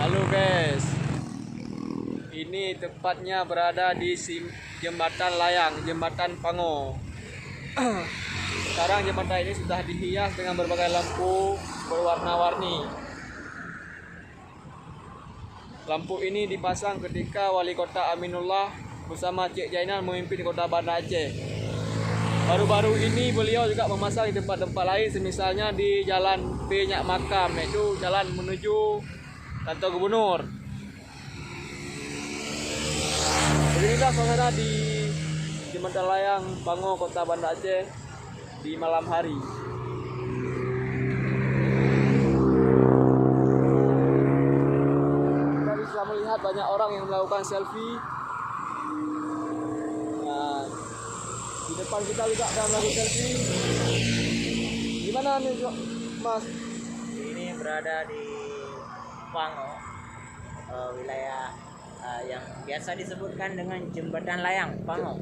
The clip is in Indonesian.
Halo guys, ini tepatnya berada di jembatan layang, jembatan Pango. Sekarang jembatan ini sudah dihias dengan berbagai lampu berwarna-warni. Lampu ini dipasang ketika Wali Kota Aminullah bersama Cik Jainal memimpin Kota Banda Aceh. Baru-baru ini beliau juga memasang di tempat-tempat lain, semisalnya di Jalan Penyak Makam, yaitu jalan menuju kantor gubernur. Beginilah suasana di jembatan layang Pango, Kota Banda Aceh di malam hari. Kita bisa melihat banyak orang yang melakukan selfie. Nah, di depan kita juga ada melakukan selfie. Gimana nih, Mas? Ini berada di Pango, wilayah yang biasa disebutkan dengan jembatan layang Pango.